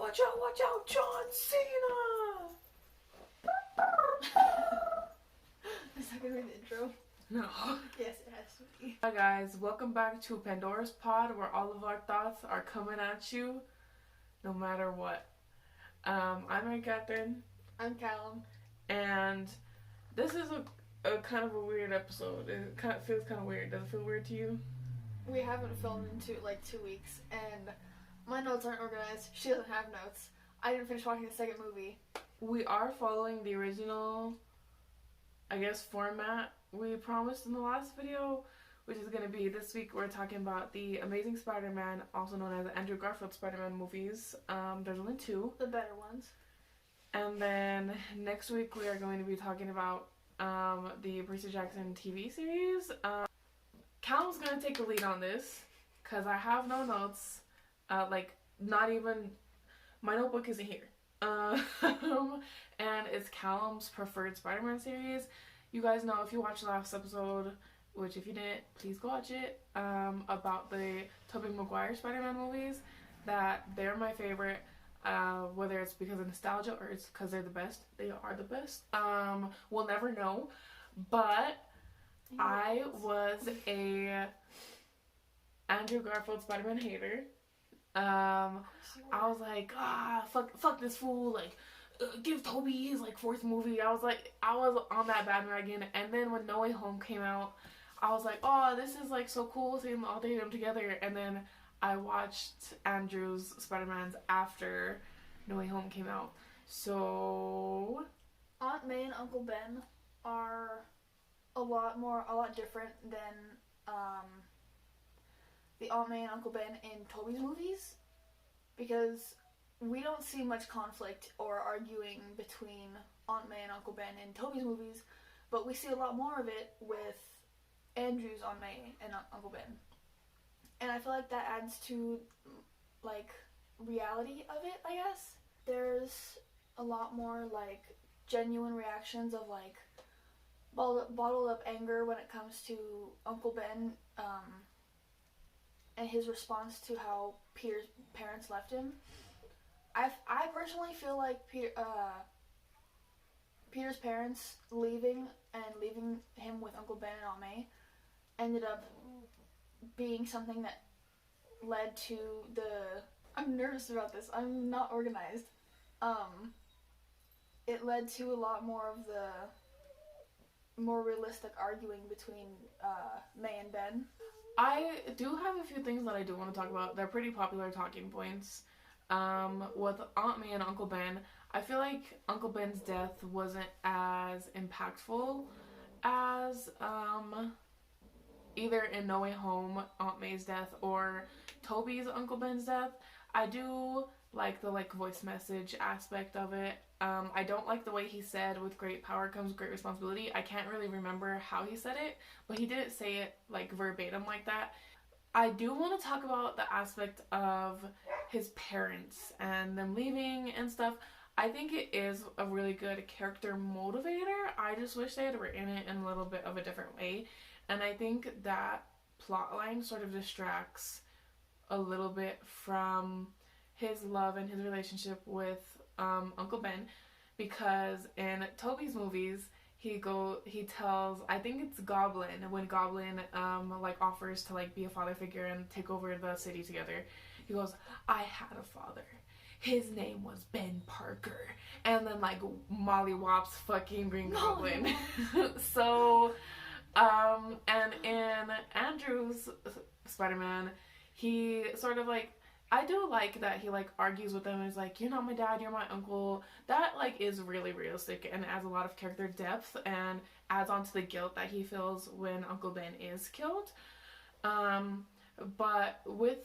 Watch out, John Cena! Is that gonna be the intro? No. Yes, it has to be. Hi guys, welcome back to Pandora's Pod, where all of our thoughts are coming at you, no matter what. I'm Mary Catherine. I'm Callum. And this is a kind of a weird episode. It kind of feels kind of weird. Does it feel weird to you? We haven't filmed in 2 weeks, and my notes aren't organized. She doesn't have notes. I didn't finish watching the second movie. We are following the original, I guess, format we promised in the last video, which is going to be this week we're talking about the Amazing Spider-Man, also known as the Andrew Garfield Spider-Man movies. There's only 2. The better ones. And then next week we are going to be talking about the Percy Jackson TV series. Callum's going to take the lead on this because I have no notes. Not even, my notebook isn't here. And it's Callum's preferred Spider-Man series. You guys know, if you watched the last episode, which if you didn't, please go watch it, about the Tobey Maguire Spider-Man movies, that they're my favorite. Whether it's because of nostalgia or it's because they're the best. They are the best. We'll never know. But I was a Andrew Garfield Spider-Man hater. I was like, fuck this fool, like, give Tobey his, like, 4th movie. I was on that bandwagon, and then when No Way Home came out, I was like, oh, this is, like, so cool seeing all 3 of them together, and then I watched Andrew's Spider-Man's after No Way Home came out. So Aunt May and Uncle Ben are a lot different than the Aunt May and Uncle Ben in Tobey's movies, because we don't see much conflict or arguing between Aunt May and Uncle Ben in Tobey's movies, but we see a lot more of it with Andrew's Aunt May and Uncle Ben. And I feel like that adds to, like, reality of it, I guess. There's a lot more, like, genuine reactions of, like, bottled up anger when it comes to Uncle Ben, and his response to how Peter's parents left him. I personally feel like Peter's parents leaving him with Uncle Ben and Aunt May ended up being something that led to I'm nervous about this. I'm not organized. It led to a lot more of the more realistic arguing between May and Ben. I do have a few things that I do want to talk about. They're pretty popular talking points. With Aunt May and Uncle Ben, I feel like Uncle Ben's death wasn't as impactful as either in No Way Home, Aunt May's death, or Tobey's Uncle Ben's death. I do like the voice message aspect of it. I don't like the way he said, with great power comes great responsibility. I can't really remember how he said it, but he didn't say it like verbatim like that. I do want to talk about the aspect of his parents and them leaving and stuff. I think it is a really good character motivator. I just wish they had written it in a little bit of a different way. And I think that plotline sort of distracts a little bit from his love and his relationship with Uncle Ben, because in Tobey's movies he tells, I think it's Goblin, when Goblin offers to be a father figure and take over the city together. He goes, I had a father. His name was Ben Parker. And then Molly Wop's fucking Green Goblin. So and in Andrew's Spider-Man, he sort of I do like that he argues with them and is like, you're not my dad, you're my uncle. That is really realistic and adds a lot of character depth and adds on to the guilt that he feels when Uncle Ben is killed. But with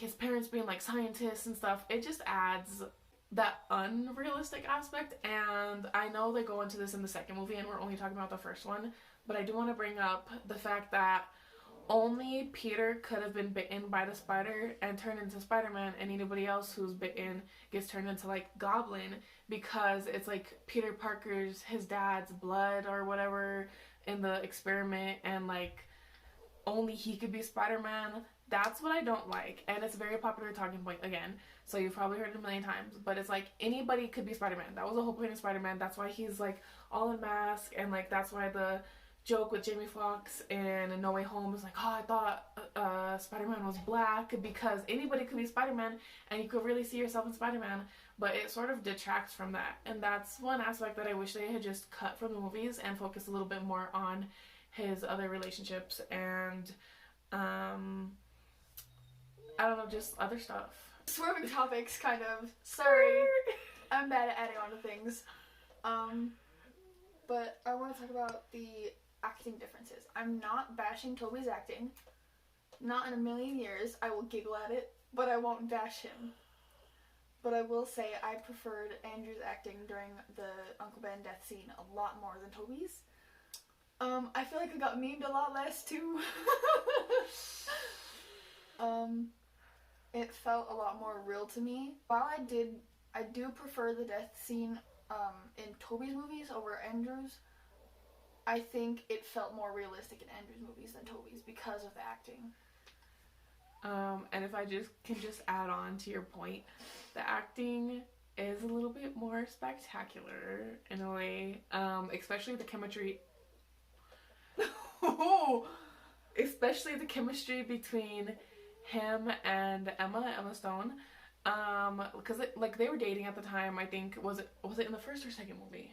his parents being scientists and stuff, it just adds that unrealistic aspect. And I know they go into this in the second movie and we're only talking about the first one, but I do want to bring up the fact that only Peter could have been bitten by the spider and turned into Spider-Man, and anybody else who's bitten gets turned into Goblin, because it's Peter Parker's, his dad's blood or whatever in the experiment, and only he could be Spider-Man. That's what I don't like, and it's a very popular talking point again, so you've probably heard it a million times, but it's like anybody could be Spider-Man. That was the whole point of Spider-Man. That's why he's like all in mask, and like that's why the joke with Jamie Foxx in No Way Home is like, oh, I thought Spider-Man was black, because anybody could be Spider-Man and you could really see yourself in Spider-Man, but it sort of detracts from that, and that's one aspect that I wish they had just cut from the movies and focused a little bit more on his other relationships and I don't know, just other stuff. Swerving topics, kind of. Sorry. I'm bad at adding on to things. But I want to talk about the acting differences. I'm not bashing Tobey's acting. Not in a million years. I will giggle at it, but I won't bash him. But I will say I preferred Andrew's acting during the Uncle Ben death scene a lot more than Tobey's. I feel like I got memed a lot less too. It felt a lot more real to me. While I do prefer the death scene in Tobey's movies over Andrew's, I think it felt more realistic in Andrew's movies than Tobey's because of the acting. And if I can add on to your point, the acting is a little bit more spectacular in a way, especially the chemistry. Especially the chemistry between him and Emma Stone, because they were dating at the time. I think was it in the first or second movie?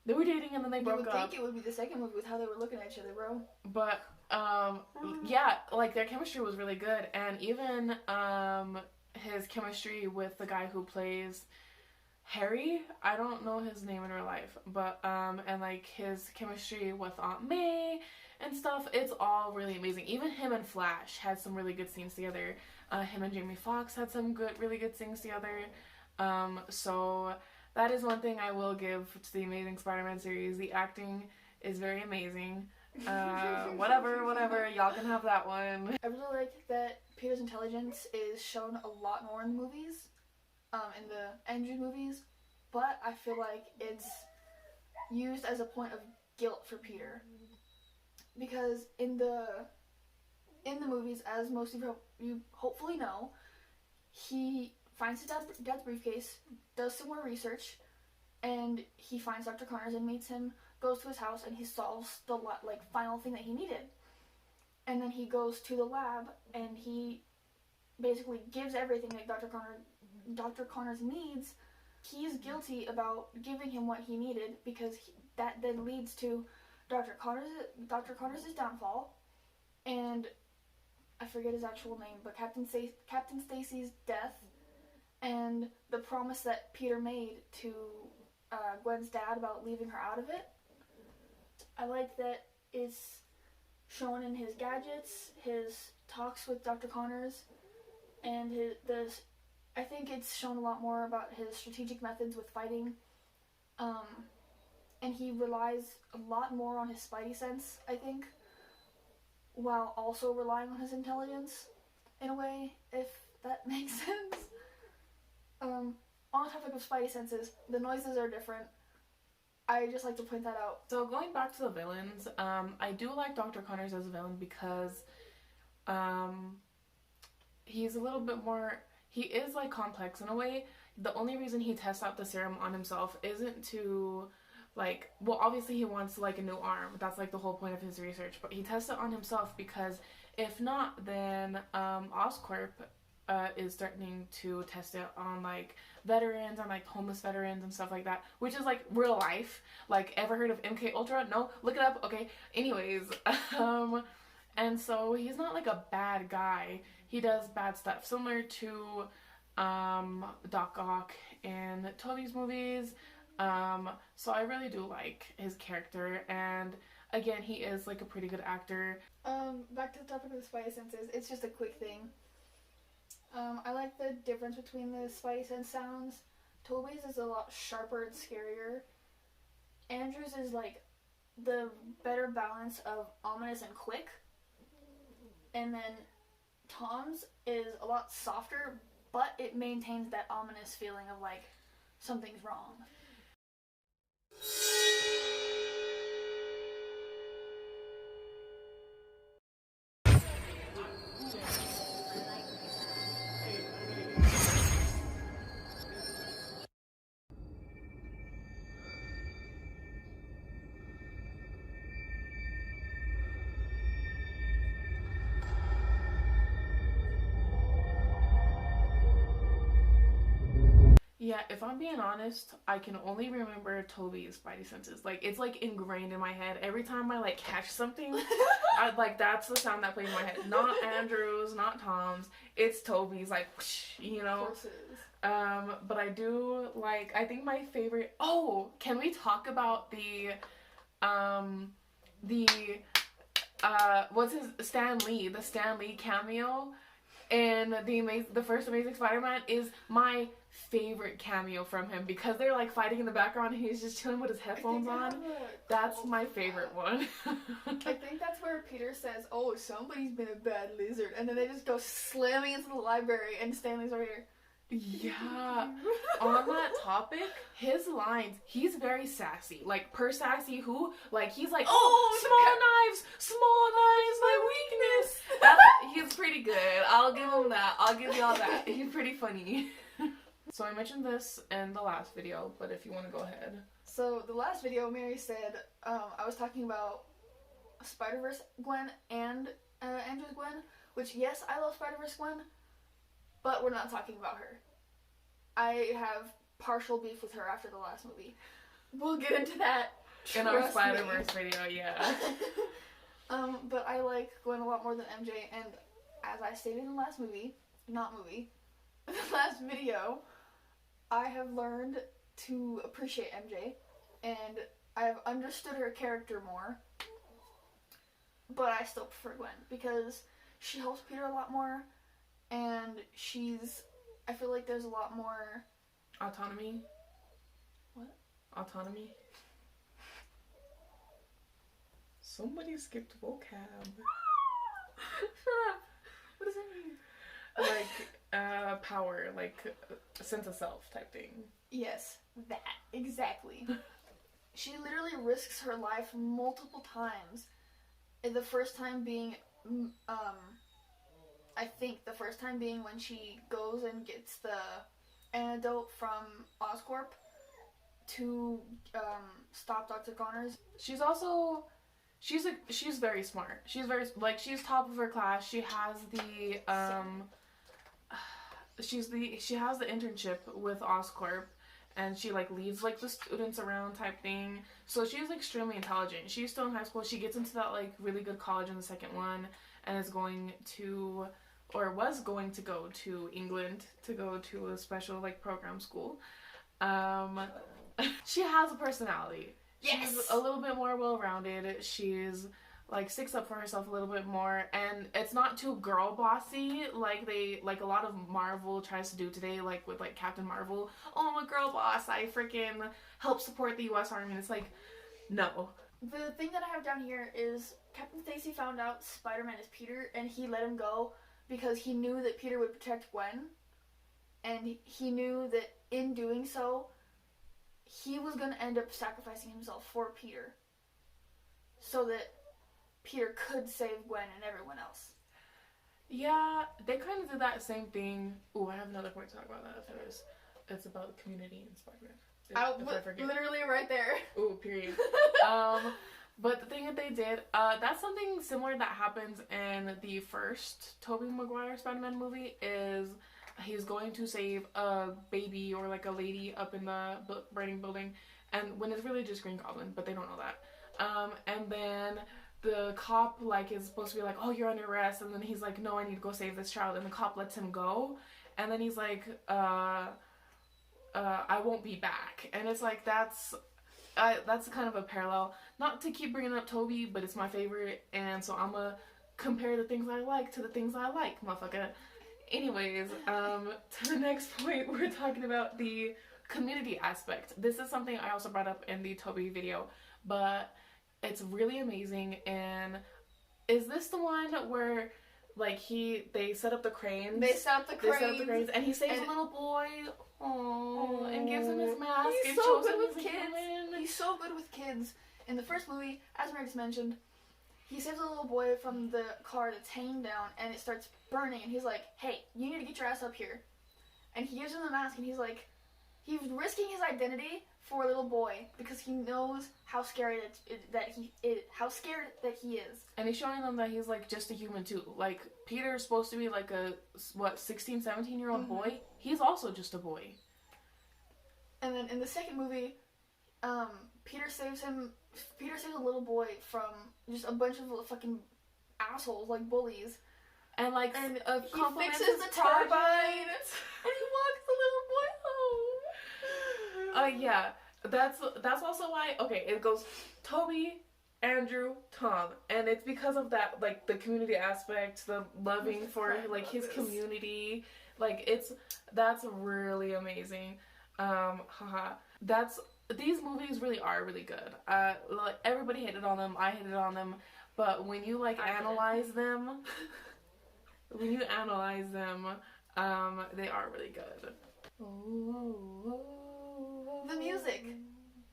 They were dating and then they broke up. You would think it would be the second movie with how they were looking at each other, bro. But yeah, like their chemistry was really good, and even his chemistry with the guy who plays Harry, I don't know his name in real life, but and like his chemistry with Aunt May and stuff, it's all really amazing. Even him and Flash had some really good scenes together. Him and Jamie Foxx had some really good scenes together. So that is one thing I will give to the Amazing Spider-Man series. The acting is very amazing. Whatever, y'all can have that one. I really like that Peter's intelligence is shown a lot more in the movies, in the Andrew movies, but I feel like it's used as a point of guilt for Peter. Because in the movies, as most of you hopefully know, he finds his dad's briefcase, does some more research, and he finds Dr. Connors and meets him, goes to his house, and he solves the final thing that he needed. And then he goes to the lab, and he basically gives everything that Dr. Connors needs. He's guilty about giving him what he needed, because that then leads to Dr. Connors' downfall, and I forget his actual name, but Captain Stacy's death, and the promise that Peter made to Gwen's dad about leaving her out of it. I like that it's shown in his gadgets, his talks with Dr. Connors, and I think it's shown a lot more about his strategic methods with fighting. And he relies a lot more on his spidey sense, I think, while also relying on his intelligence, in a way, if that makes sense. On the topic of spidey senses, the noises are different. I just like to point that out. So going back to the villains, I do like Dr. Connors as a villain because he's a little bit more, he is like complex in a way. The only reason he tests out the serum on himself isn't to well, obviously he wants a new arm. That's the whole point of his research. But he tests it on himself because if not, then Oscorp is threatening to test it on veterans, on homeless veterans and stuff like that, which is real life. Ever heard of MK Ultra? No, look it up. Okay. Anyways, and so he's not a bad guy. He does bad stuff, similar to Doc Ock in Tobey's movies. So I really do like his character, and again, he is a pretty good actor. Back to the topic of the spidey senses, it's just a quick thing. I like the difference between the spidey sense sounds. Tobey's is a lot sharper and scarier. Andrew's is the better balance of ominous and quick. And then Tom's is a lot softer, but it maintains that ominous feeling of something's wrong. Yeah, if I'm being honest, I can only remember Toby's spidey senses. Like, it's like ingrained in my head. Every time I like catch something, like that's the sound that plays in my head. Not Andrew's, not Tom's. It's Toby's, like, whoosh, you know. Of course it is. But I do like. I think my favorite. Oh, can we talk about the what's his Stan Lee? The Stan Lee cameo in the first Amazing Spider-Man is my favorite cameo from him because they're like fighting in the background and he's just chilling with his headphones on. That's my favorite one. I think that's where Peter says, "Oh, somebody's been a bad lizard," and then they just go slamming into the library and Stanley's over here. Yeah. On that topic, his lines, he's very sassy. Like, per sassy who? Like, he's like, oh, small knives, my weakness. He's pretty good. I'll give him that. I'll give y'all that. He's pretty funny. So I mentioned this in the last video, but if you want to go ahead. So the last video, Mary said, I was talking about Spider-Verse Gwen and Andrew's Gwen, which, yes, I love Spider-Verse Gwen, but we're not talking about her. I have partial beef with her after the last movie. We'll get into that in our Spider-Verse video, yeah. But I like Gwen a lot more than MJ, and as I stated in the last the last video, I have learned to appreciate MJ, and I have understood her character more, but I still prefer Gwen, because she helps Peter a lot more, and I feel like there's a lot more autonomy. What? Autonomy. Somebody skipped vocab. Shut up. What does that mean? Like, power, like a sense of self type thing. Yes, that. Exactly. She literally risks her life multiple times. The first time being, I think the first time being when she goes and gets the antidote from Oscorp to stop Dr. Connors. She's also, she's very smart. She's she's top of her class. She has the she has the internship with Oscorp, and she like leads like the students around type thing. So she's extremely intelligent. She's still in high school. She gets into that like really good college in the second one, and is going to, or was going to go to England to go to a special like program school. She has a personality. Yes. She's a little bit more well-rounded. She's like sticks up for herself a little bit more, and it's not too girl bossy like a lot of Marvel tries to do today, like with like Captain Marvel. Oh, I'm a girl boss, I freaking help support the US Army, and it's like, no. The thing that I have down here is Captain Stacy found out Spider-Man is Peter, and he let him go because he knew that Peter would protect Gwen, and he knew that in doing so he was going to end up sacrificing himself for Peter so that Peter could save Gwen and everyone else. Yeah, they kind of did that same thing. Ooh, I have another point to talk about that after this. It's about the community in Spider-Man. I forget. Literally right there. Ooh, period. But the thing that they did, that's something similar that happens in the first Tobey Maguire Spider-Man movie, is he's going to save a baby or like a lady up in the burning building, and when it's really just Green Goblin, but they don't know that. And then the cop like is supposed to be like, oh, you're under arrest, and then he's like, no, I need to go save this child, and the cop lets him go, and then he's like, I won't be back, and it's like that's kind of a parallel. Not to keep bringing up Toby, but it's my favorite, and so I'm gonna compare the things I like to the things I like, motherfucker. Anyways, to the next point, we're talking about the community aspect. This is something I also brought up in the Toby video, but it's really amazing. And is this the one where like they set up the cranes? They set up the cranes, and he saves a little boy. Oh, and gives him his mask. He's so good with kids. He's so good with kids. In the first movie, as Mary just mentioned, he saves a little boy from the car that's hanging down, and it starts burning, and he's like, hey, you need to get your ass up here. And he gives him the mask, and he's like, he's risking his identity for a little boy because he knows how scared that he is. And he's showing them that he's like just a human too. Like, Peter's supposed to be like a 16, 17-year-old boy. He's also just a boy. And then in the second movie, Peter saves a little boy from just a bunch of fucking assholes, like bullies. And like And he compliments fixes his the turbine, project. and he walks the little boy home. Yeah, that's also why. Okay, it goes Toby, Andrew, Tom, and it's because of that, like the community aspect, the loving for like his community. Like that's really amazing. These movies really are really good. Like everybody hated on them. I hated on them, but when you like analyze them. When you analyze them, they are really good. The music.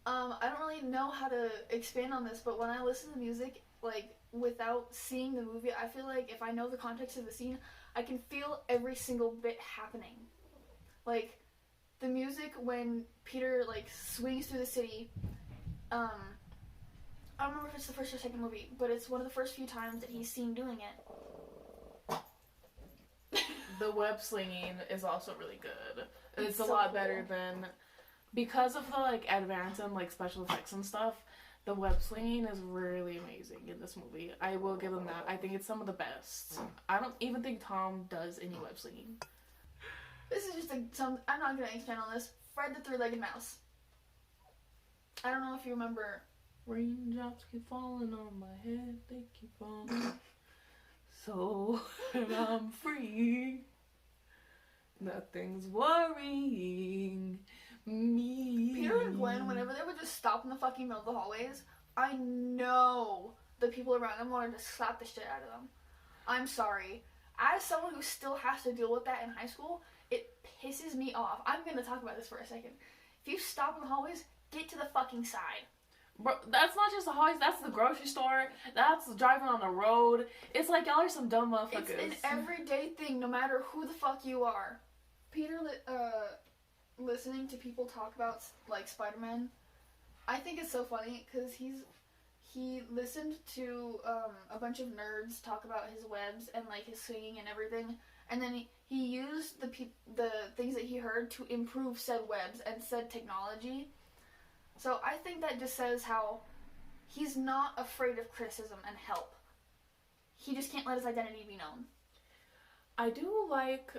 I don't really know how to expand on this, but when I listen to music, like, without seeing the movie, I feel like if I know the context of the scene, I can feel every single bit happening. Like, the music when Peter, like, swings through the city, I don't remember if it's the first or second movie, but it's one of the first few times that he's seen doing it. The web slinging is also really good. It's a so lot cool. better than, because of the like advance and like special effects and stuff. The web slinging is really amazing in this movie. I will give them that. I think it's some of the best. I don't even think Tom does any web slinging. This is just I'm not gonna expand on this. Fred the Three-Legged Mouse. I don't know if you remember. Raindrops keep falling on my head. They keep falling. So I'm free. Nothing's worrying me. Peter and Gwen, whenever they would just stop in the fucking middle of the hallways, I know the people around them wanted to slap the shit out of them. I'm sorry. As someone who still has to deal with that in high school, it pisses me off. I'm gonna talk about this for a second. If you stop in the hallways, get to the fucking side. Bro, that's not just the hallways, that's the grocery store, that's driving on the road. It's like y'all are some dumb motherfuckers. It's an everyday thing, no matter who the fuck you are. Peter, listening to people talk about, like, Spider-Man, I think it's so funny, because he listened to a bunch of nerds talk about his webs and, like, his swinging and everything, and then he used the things that he heard to improve said webs and said technology. So I think that just says how he's not afraid of criticism and help. He just can't let his identity be known. I do like,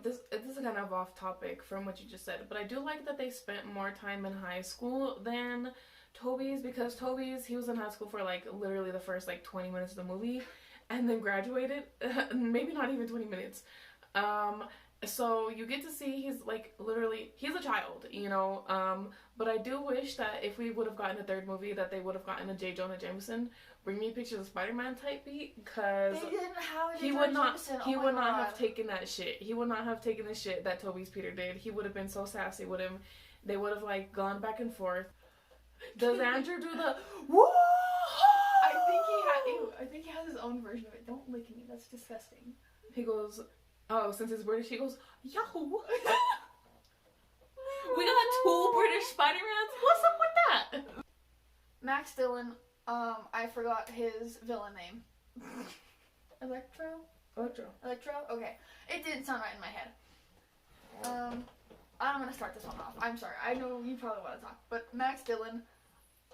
this is kind of off topic from what you just said, but I do like that they spent more time in high school than Toby's, because Toby's, he was in high school for like literally the first like 20 minutes of the movie and then graduated. Maybe not even 20 minutes. So you get to see he's like literally, he's a child, you know, but I do wish that if we would have gotten a third movie that they would have gotten a J. Jonah Jameson Bring Me Pictures of Spider-Man type beat, because they didn't have he would not have taken that shit. He would not have taken the shit that Toby's Peter did. He would have been so sassy with him. They would have like gone back and forth. Does Andrew do the woo? I think he has his own version of it. Don't lick me. That's disgusting. He goes, oh, since he's British, he goes, yo. We got 2 British Spider-Mans? What's up with that? Max Dillon, I forgot his villain name. Electro? Okay. It didn't sound right in my head. I'm gonna start this one off. I'm sorry. I know you probably want to talk. But Max Dillon,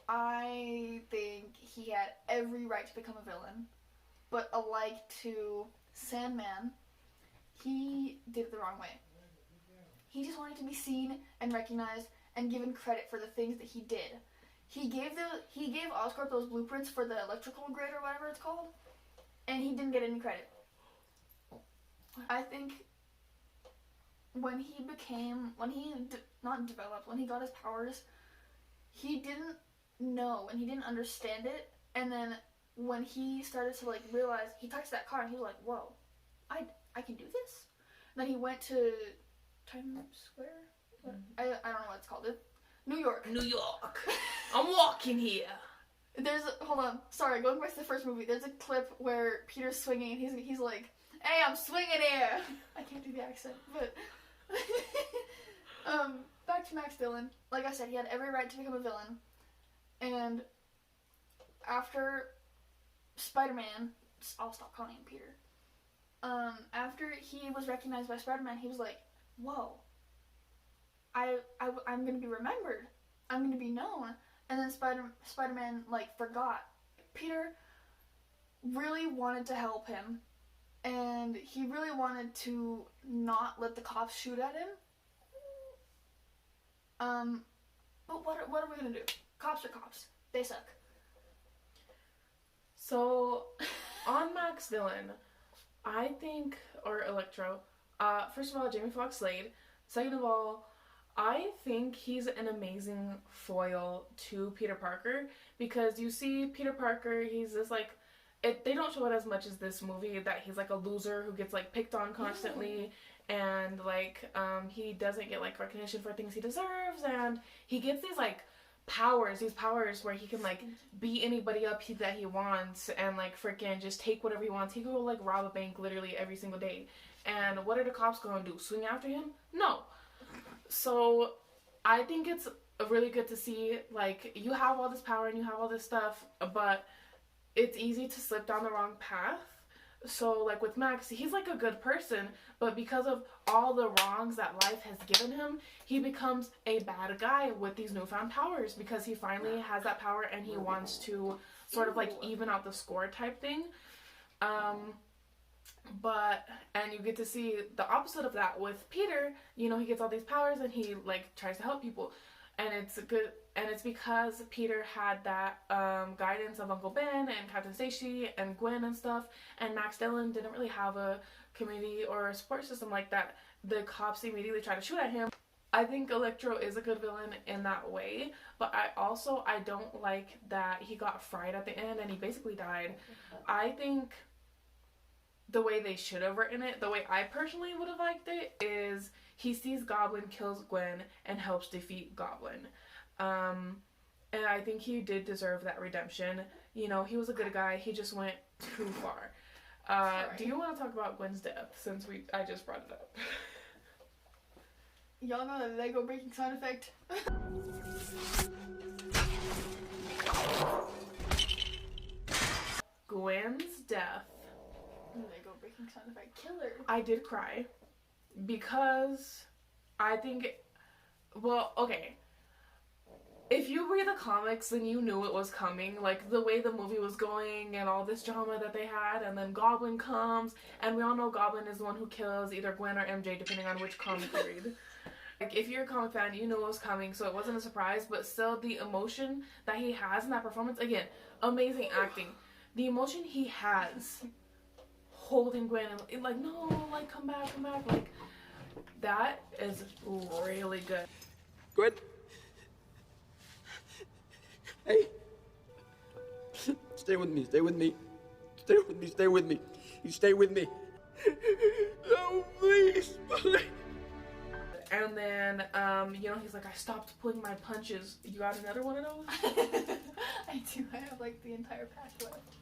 I think he had every right to become a villain. But alike to Sandman, he did it the wrong way. He just wanted to be seen and recognized and given credit for the things that he did. He gave Oscorp those blueprints for the electrical grid or whatever it's called, and he didn't get any credit. I think when he got his powers, he didn't know and he didn't understand it, and then when he started to like realize, he touched that car and he was like, whoa, I can do this? And then he went to Times Square? I don't know what it's called. New York. I'm walking here. Hold on. Sorry, going back to the first movie, there's a clip where Peter's swinging and he's like, hey, I'm swinging here. I can't do the accent, but back to Max Dillon. Like I said, he had every right to become a villain. And after Spider-Man, I'll stop calling him Peter. After he was recognized by Spider-Man, he was like, whoa, I'm gonna be remembered. I'm gonna be known. And then Spider-Man like forgot. Peter really wanted to help him, and he really wanted to not let the cops shoot at him. But what are we gonna do? Cops are cops. They suck. So, on Max Dillon, I think, or Electro, first of all, Jamie Foxx Slade. Second of all, I think he's an amazing foil to Peter Parker, because you see Peter Parker, he's this like, they don't show it as much as this movie, that he's like a loser who gets like picked on constantly, and like he doesn't get like recognition for things he deserves, and he gets these like these powers where he can like beat anybody up that he wants, and like freaking just take whatever he wants. He could go like rob a bank literally every single day, and what are the cops going to do? Swing after him? No. So I think it's really good to see, like, you have all this power and you have all this stuff, but it's easy to slip down the wrong path. So like with Max, he's like a good person, but because of all the wrongs that life has given him, he becomes a bad guy with these newfound powers, because he finally has that power and he wants to sort of like even out the score type thing. And you get to see the opposite of that with Peter. You know, he gets all these powers and he like tries to help people, and it's good, and it's because Peter had that guidance of Uncle Ben and Captain Stacy and Gwen and stuff, and Max Dillon didn't really have a community or a support system like that. The cops immediately try to shoot at him. I think Electro is a good villain in that way, but I don't like that he got fried at the end and he basically died. I think the way they should have written it, the way I personally would have liked it, is he sees Goblin, kills Gwen, and helps defeat Goblin. And I think he did deserve that redemption. You know, he was a good guy, he just went too far. Do you want to talk about Gwen's death, since I just brought it up? Y'all know the Lego breaking sound effect? Gwen's death. Lego breaking sound effect killer. I did cry, because I think, well, okay, if you read the comics, then you knew it was coming, like the way the movie was going and all this drama that they had, and then Goblin comes, and we all know Goblin is the one who kills either Gwen or MJ, depending on which comic you read. Like, if you're a comic fan, you know it was coming, so it wasn't a surprise, but still, the emotion that he has in that performance, again, amazing acting. The emotion he has holding Gwen and like, no, like, come back, like, that is really good. Gwen? Hey. Stay with me. Stay with me. Stay with me. Stay with me. You stay with me. No, please. And then, you know, he's like, I stopped pulling my punches. You got another one of those? I do. I have like the entire pack left.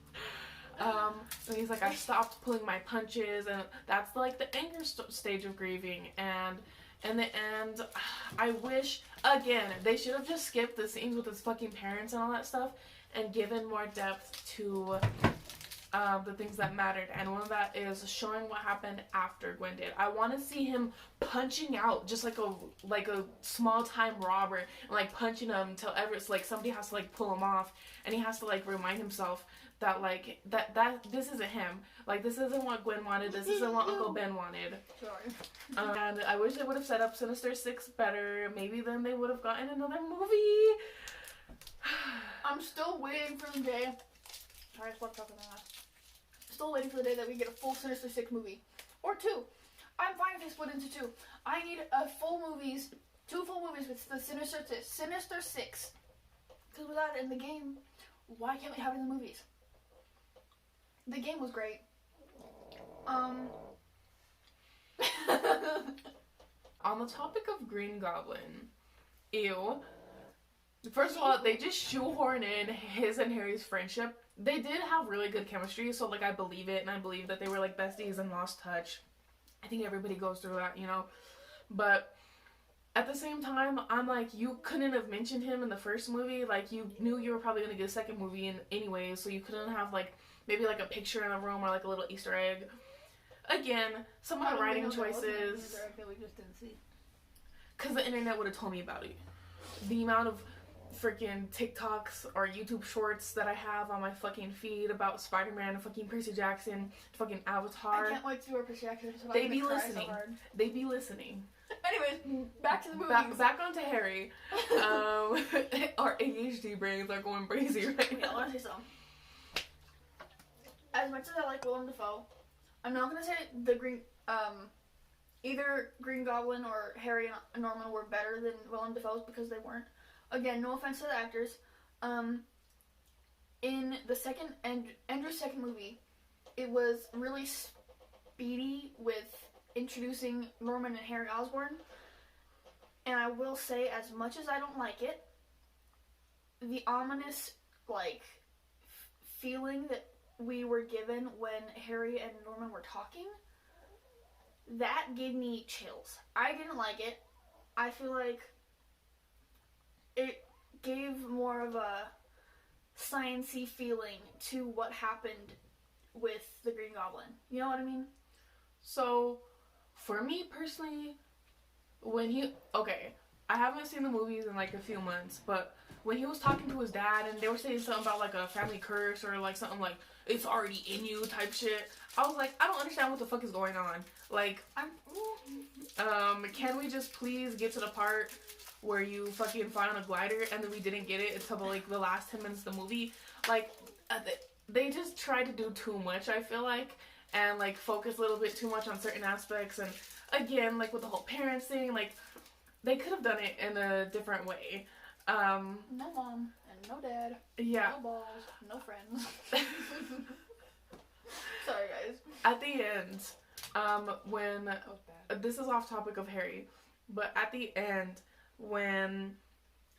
And he's like, I stopped pulling my punches, and that's like the anger stage of grieving. And in the end, I wish, again, they should have just skipped the scenes with his fucking parents and all that stuff and given more depth to the things that mattered. And one of that is showing what happened after Gwen did. I want to see him punching out just like a small time robber, and like punching him until it's like somebody has to like pull him off, and he has to like remind himself that like that this isn't him, like this isn't what Gwen wanted, this isn't what Uncle Ben wanted. Sorry. And I wish they would have set up Sinister Six better. Maybe then they would have gotten another movie. I'm still waiting for the day. Sorry, I stopped talking about that. Still waiting for the day that we get a full Sinister Six movie. Or two. I'm fine if they split into two. I need two full movies with the Sinister Six. Because without it in the game, why can't we have it in the movies? The game was great. On the topic of Green Goblin, ew. First of all, they just shoehorn in his and Harry's friendship. They did have really good chemistry, so like I believe it, and I believe that they were like besties and lost touch. I think everybody goes through that, you know. But at the same time, I'm like, you couldn't have mentioned him in the first movie. Like, you knew you were probably going to get a second movie anyway, so you couldn't have like maybe like a picture in a room or like a little Easter egg. Again, some of the writing choices. That we just didn't see. because the internet would have told me about it. The amount of freaking TikToks or YouTube shorts that I have on my fucking feed about Spider-Man and fucking Percy Jackson, fucking Avatar. I can't wait to do a Percy Jackson episode. They be listening. They be listening. Anyways, back to the movies. Back onto Harry. Our ADHD brains are going crazy right now. I want to say something. As much as I like Willem Dafoe, I'm not gonna say either Green Goblin or Harry and Norman were better than Willem Dafoe's, because they weren't. Again, no offense to the actors. In the Andrew's second movie, it was really speedy with introducing Norman and Harry Osborn. And I will say, as much as I don't like it, the ominous, feeling that we were given when Harry and Norman were talking, that gave me chills. I didn't like it. I feel like it gave more of a science-y feeling to what happened with the Green Goblin. You know what I mean? So, for me personally, I haven't seen the movies in a few months, but when he was talking to his dad and they were saying something about a family curse or something it's already in you type shit, I was like, I don't understand what the fuck is going on. Can we just please get to the part where you fucking fly on a glider, and then we didn't get it until the last 10 minutes of the movie? They just tried to do too much, I feel like, and focus a little bit too much on certain aspects. And again, with the whole parents thing, they could have done it in a different way. No mom and no dad. Yeah. No balls. No friends. Sorry, guys. At the end, when this is off topic of Harry, but at the end when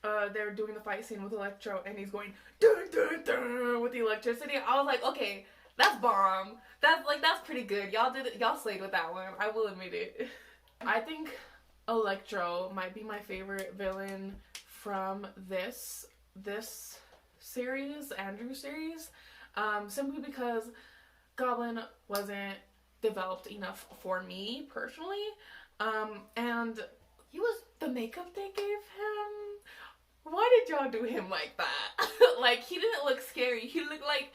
they're doing the fight scene with Electro and he's going dun dun dun with the electricity, I was like, okay, that's bomb. That's pretty good. Y'all slayed with that one. I will admit it. I think Electro might be my favorite villain from this series, Andrew series, simply because Goblin wasn't developed enough for me personally, and he was the makeup they gave him. Why did y'all do him like that? He didn't look scary. He looked like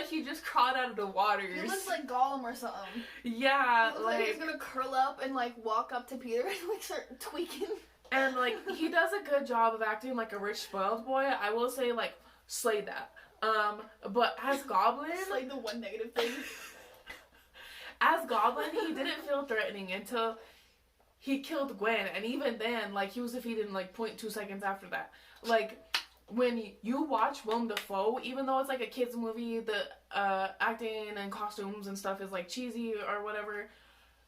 he just crawled out of the water. He looks like Gollum or something. Yeah, he looks like he's gonna curl up and walk up to Peter and start tweaking. And he does a good job of acting like a rich spoiled boy. I will say slay that. But as Goblin, slay the one negative thing. As Goblin, he didn't feel threatening until he killed Gwen, and even then, he was defeated in 0.2 seconds after that. When you watch Willem Dafoe, even though it's a kid's movie, the acting and costumes and stuff is cheesy or whatever,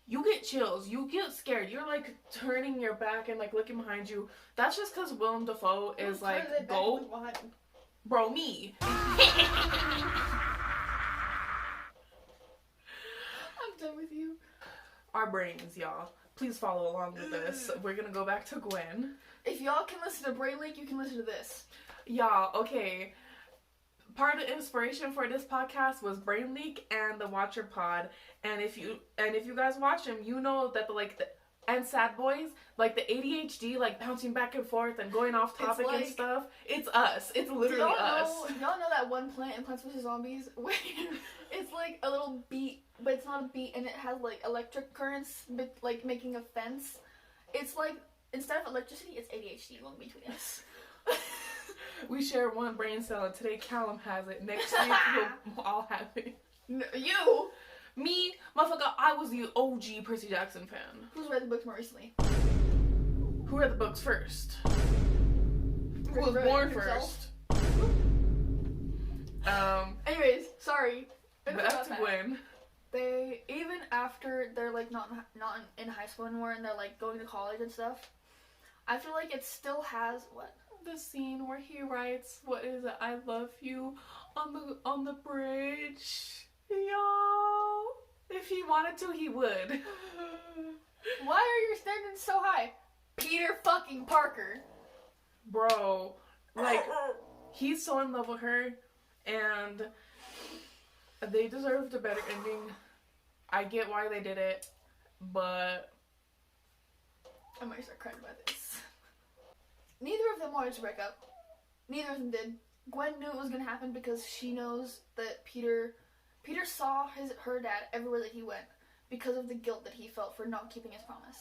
you get chills, you get scared, you're turning your back and looking behind you. That's just because Willem Dafoe is GOAT. Bro, me. I'm done with you. Our brains, y'all. Please follow along with this. We're gonna go back to Gwen. If y'all can listen to Brain Leak, you can listen to this. Y'all, okay. Part of the inspiration for this podcast was Brain Leak and the Watcher Pod. And if you guys watch them, you know that and Sad Boys, the ADHD, bouncing back and forth and going off topic and stuff. It's us. It's literally us. Y'all know that one plant in Plants vs. Zombies where it's a little beat, but it's not a beat, and it has electric currents, making a fence. It's instead of electricity, it's ADHD going between us. We share one brain cell, and today Callum has it. Next week we'll all have it. No, you. Me, motherfucker, I was the OG Percy Jackson fan. Who's read the books more recently? Who read the books first? Who was born first? Anyways, sorry. Back to Gwen. They, even after they're not in high school anymore and they're going to college and stuff, I feel it still has what? The scene where he writes, what is it, I love you on the bridge. Y'all, if he wanted to, he would. Why are your standards so high? Peter fucking Parker. Bro, he's so in love with her, and they deserved a better ending. I get why they did it, but I might start crying about this. Neither of them wanted to break up. Neither of them did. Gwen knew it was gonna happen because she knows that Peter saw her dad everywhere that he went because of the guilt that he felt for not keeping his promise.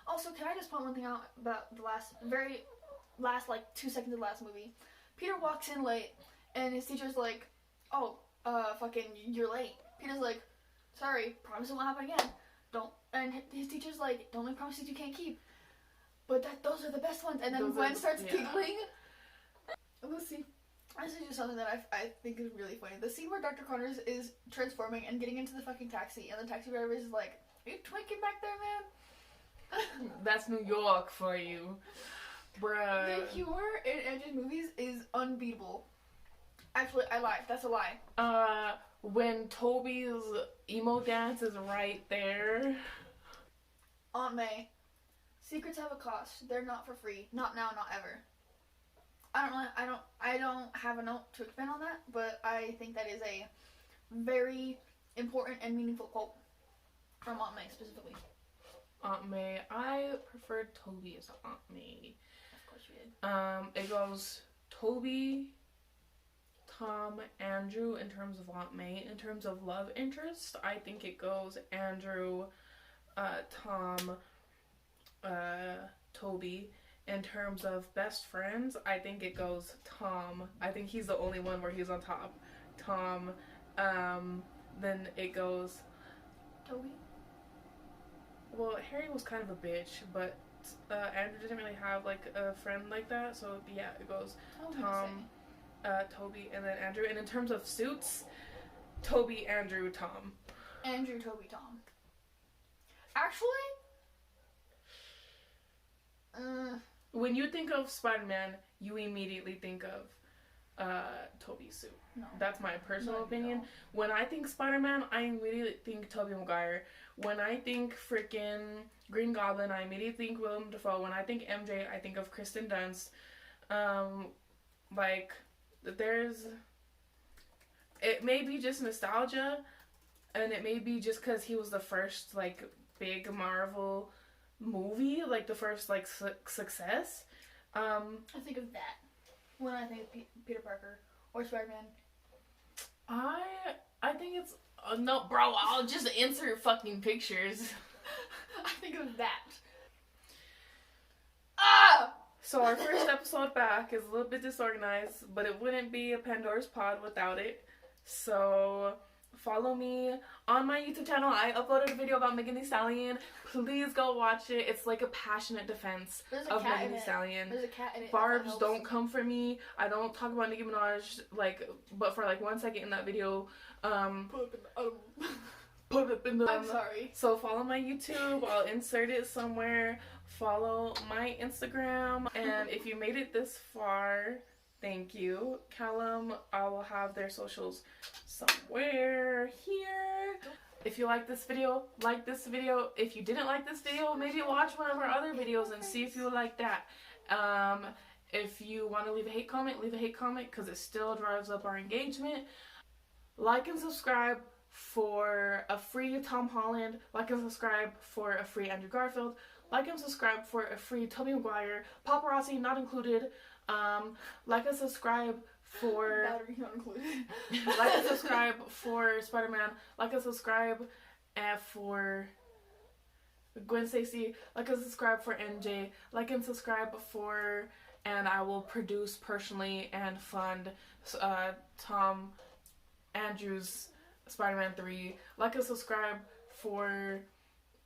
Also, can I just point one thing out about the very last like 2 seconds of the last movie? Peter walks in late and his teacher's like, oh, fucking, you're late. Peter's like, sorry, promise it won't happen again. And his teacher's like, don't make promises you can't keep. But those are the best ones. And then Gwen starts giggling. Let's see. This is just something that I think is really funny. The scene where Dr. Connors is transforming and getting into the fucking taxi, and the taxi driver is like, are you twinking back there, man? That's New York for you. Bruh. The humor in Andrew's movies is unbeatable. Actually, I lied. That's a lie. When Toby's emo dance is right there. Aunt May. Secrets have a cost. They're not for free. Not now, not ever. I don't have a note to expand on that, but I think that is a very important and meaningful quote from Aunt May specifically. Aunt May. I preferred Toby as Aunt May. Of course you did. It goes Toby, Tom, Andrew in terms of Aunt May. In terms of love interest, I think it goes Andrew, Tom, Toby. In terms of best friends, I think it goes Tom. I think he's the only one where he's on top. Tom. Then it goes Toby? Well, Harry was kind of a bitch, but Andrew didn't really have like a friend like that, so yeah, it goes Tom, Toby, and then Andrew. And in terms of suits, Toby, Andrew, Tom. Andrew, Toby, Tom. Actually, when you think of Spider-Man, you immediately think of Toby's suit. No. That's my personal opinion. No. When I think Spider-Man, I immediately think Tobey Maguire. When I think freaking Green Goblin, I immediately think Willem Dafoe. When I think MJ, I think of Kristen Dunst. It may be just nostalgia, and it may be just because he was the first, like, big Marvel movie, like, the first, like, success. I think of that when I think Peter Parker or Spider-Man. I think it's... no, bro, I'll just insert fucking pictures. I think of that. So our first episode back is a little bit disorganized, but it wouldn't be a Pandora's Pod without it. So follow me on my YouTube channel. I uploaded a video about Megan Thee Stallion. Please go watch it. It's like a passionate defense of Megan Thee Stallion. There's a cat in it. Barbs, don't come for me. I don't talk about Nicki Minaj, like, but for like 1 second in that video. Put it in the I'm sorry. So follow my YouTube. I'll insert it somewhere. Follow my Instagram. And if you made it this far, thank you. Callum, I will have their socials somewhere here. If you like this video, like this video. If you didn't like this video, maybe watch one of our other videos and see if you like that. If you want to leave a hate comment because it still drives up our engagement. Like and subscribe for a free Tom Holland. Like and subscribe for a free Andrew Garfield. Like and subscribe for a free Tobey Maguire. Paparazzi not included. Like and subscribe for... Battery not included. Like and subscribe for Spider-Man. Like and subscribe for Gwen Stacy. Like and subscribe for MJ. Like and subscribe for... And I will produce personally and fund Tom Andrew's Spider-Man 3. Like and subscribe for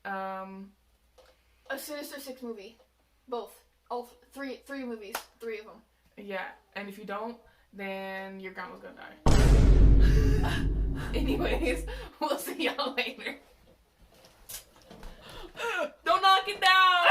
a Sinister Six movie. Both. All three movies. 3 of them. Yeah, and if you don't, then your grandma's gonna die. Anyways, we'll see y'all later. Don't knock it down!